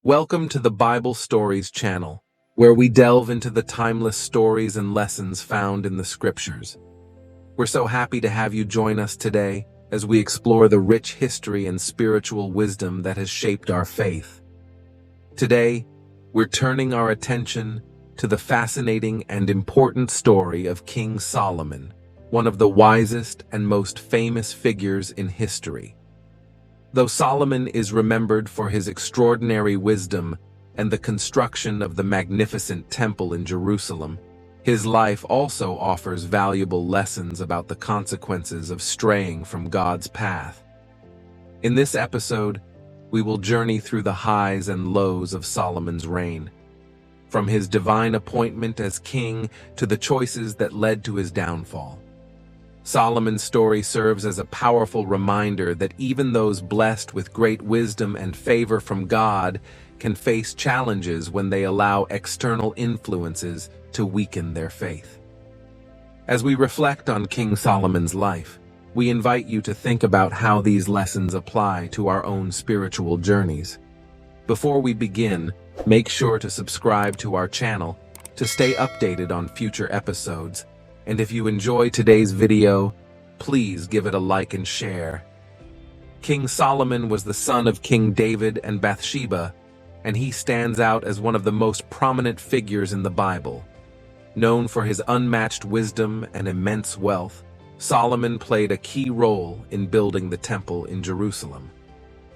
Welcome to the Bible Stories channel, where we delve into the timeless stories and lessons found in the scriptures. We're so happy to have you join us today as we explore the rich history and spiritual wisdom that has shaped our faith. Today, we're turning our attention to the fascinating and important story of King Solomon, one of the wisest and most famous figures in history. Though Solomon is remembered for his extraordinary wisdom and the construction of the magnificent temple in Jerusalem, his life also offers valuable lessons about the consequences of straying from God's path. In this episode, we will journey through the highs and lows of Solomon's reign, from his divine appointment as king to the choices that led to his downfall. Solomon's story serves as a powerful reminder that even those blessed with great wisdom and favor from God can face challenges when they allow external influences to weaken their faith. As we reflect on King Solomon's life, we invite you to think about how these lessons apply to our own spiritual journeys. Before we begin, make sure to subscribe to our channel to stay updated on future episodes. And if you enjoy today's video, please give it a like and share. King Solomon was the son of King David and Bathsheba, and he stands out as one of the most prominent figures in the Bible. Known for his unmatched wisdom and immense wealth, Solomon played a key role in building the temple in Jerusalem.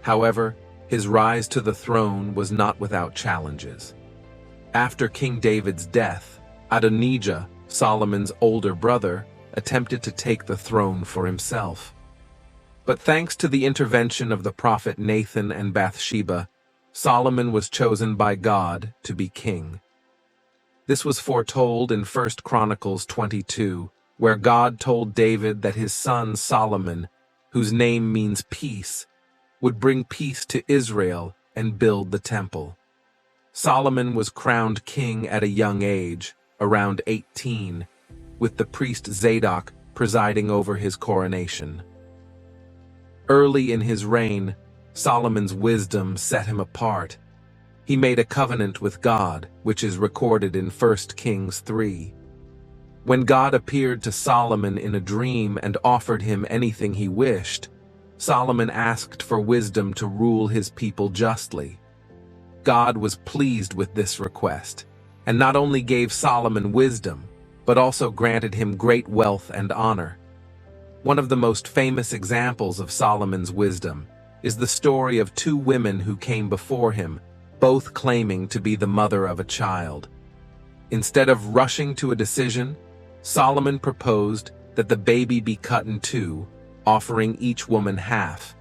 However, his rise to the throne was not without challenges. After King David's death, Adonijah, Solomon's older brother, attempted to take the throne for himself. But thanks to the intervention of the prophet Nathan and Bathsheba, Solomon was chosen by God to be king. This was foretold in 1 Chronicles 22, where God told David that his son Solomon, whose name means peace, would bring peace to Israel and build the temple. Solomon was crowned king at a young age, around 18, with the priest Zadok presiding over his coronation. Early in his reign, Solomon's wisdom set him apart. He made a covenant with God, which is recorded in 1 Kings 3. When God appeared to Solomon in a dream and offered him anything he wished, Solomon asked for wisdom to rule his people justly. God was pleased with this request, and not only gave Solomon wisdom, but also granted him great wealth and honor. One of the most famous examples of Solomon's wisdom is the story of two women who came before him, both claiming to be the mother of a child. Instead of rushing to a decision, Solomon proposed that the baby be cut in two, offering each woman half.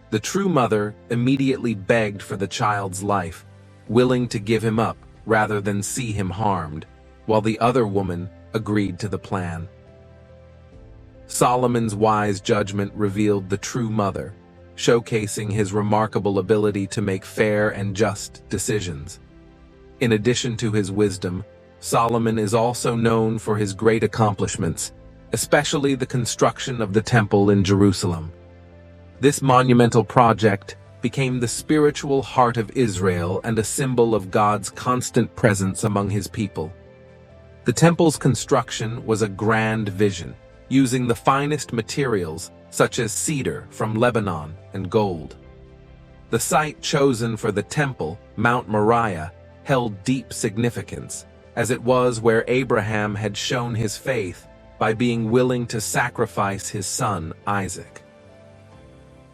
The true mother immediately begged for the child's life, willing to give him up rather than see him harmed, while the other woman agreed to the plan. Solomon's wise judgment revealed the true mother, showcasing his remarkable ability to make fair and just decisions. In addition to his wisdom, Solomon is also known for his great accomplishments, especially the construction of the temple in Jerusalem. This monumental project became the spiritual heart of Israel and a symbol of God's constant presence among his people. The temple's construction was a grand vision, using the finest materials such as cedar from Lebanon and gold. The site chosen for the temple, Mount Moriah, held deep significance, as it was where Abraham had shown his faith by being willing to sacrifice his son Isaac.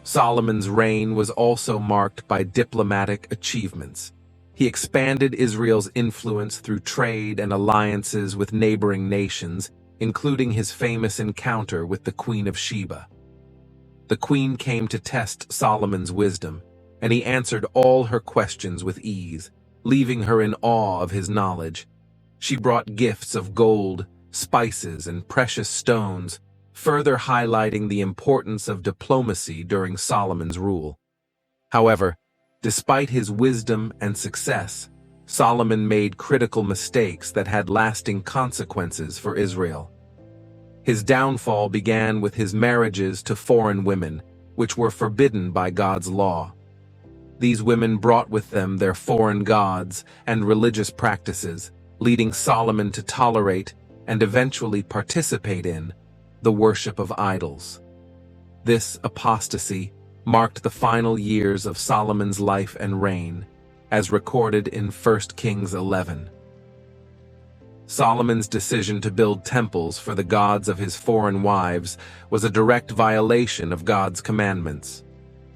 Solomon's reign was also marked by diplomatic achievements. He expanded Israel's influence through trade and alliances with neighboring nations, including his famous encounter with the Queen of Sheba. The queen came to test Solomon's wisdom, and he answered all her questions with ease, leaving her in awe of his knowledge. She brought gifts of gold, spices, and precious stones, further highlighting the importance of diplomacy during Solomon's rule. However, despite his wisdom and success, Solomon made critical mistakes that had lasting consequences for Israel. His downfall began with his marriages to foreign women, which were forbidden by God's law. These women brought with them their foreign gods and religious practices, leading Solomon to tolerate and eventually participate in the worship of idols. This apostasy marked the final years of Solomon's life and reign, as recorded in 1 Kings 11. Solomon's decision to build temples for the gods of his foreign wives was a direct violation of God's commandments.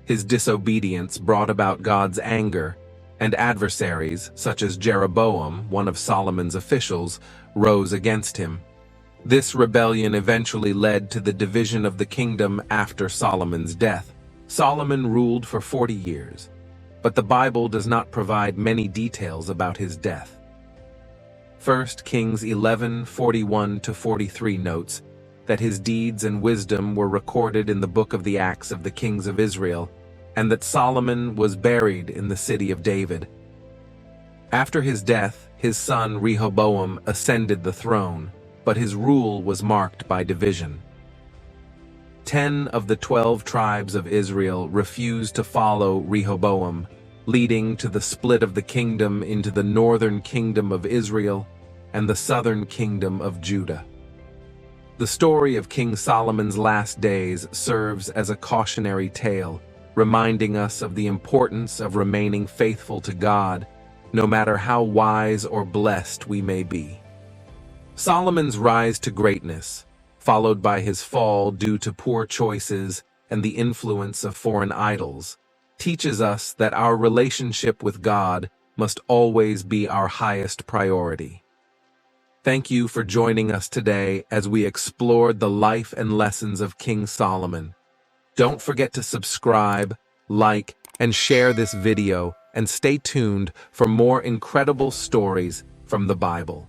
His disobedience brought about God's anger, and adversaries, such as Jeroboam, one of Solomon's officials, rose against him. This rebellion eventually led to the division of the kingdom after Solomon's death. Solomon ruled for 40 years, but the Bible does not provide many details about his death. 1 Kings 11:41-43 notes that his deeds and wisdom were recorded in the book of the Acts of the Kings of Israel, and that Solomon was buried in the city of David. After his death, his son Rehoboam ascended the throne, but his rule was marked by division. 10 of the 12 tribes of Israel refused to follow Rehoboam, leading to the split of the kingdom into the northern kingdom of Israel and the southern kingdom of Judah. The story of King Solomon's last days serves as a cautionary tale, reminding us of the importance of remaining faithful to God, no matter how wise or blessed we may be. Solomon's rise to greatness, followed by his fall due to poor choices and the influence of foreign idols, teaches us that our relationship with God must always be our highest priority. Thank you for joining us today as we explored the life and lessons of King Solomon. Don't forget to subscribe, like, and share this video, and stay tuned for more incredible stories from the Bible.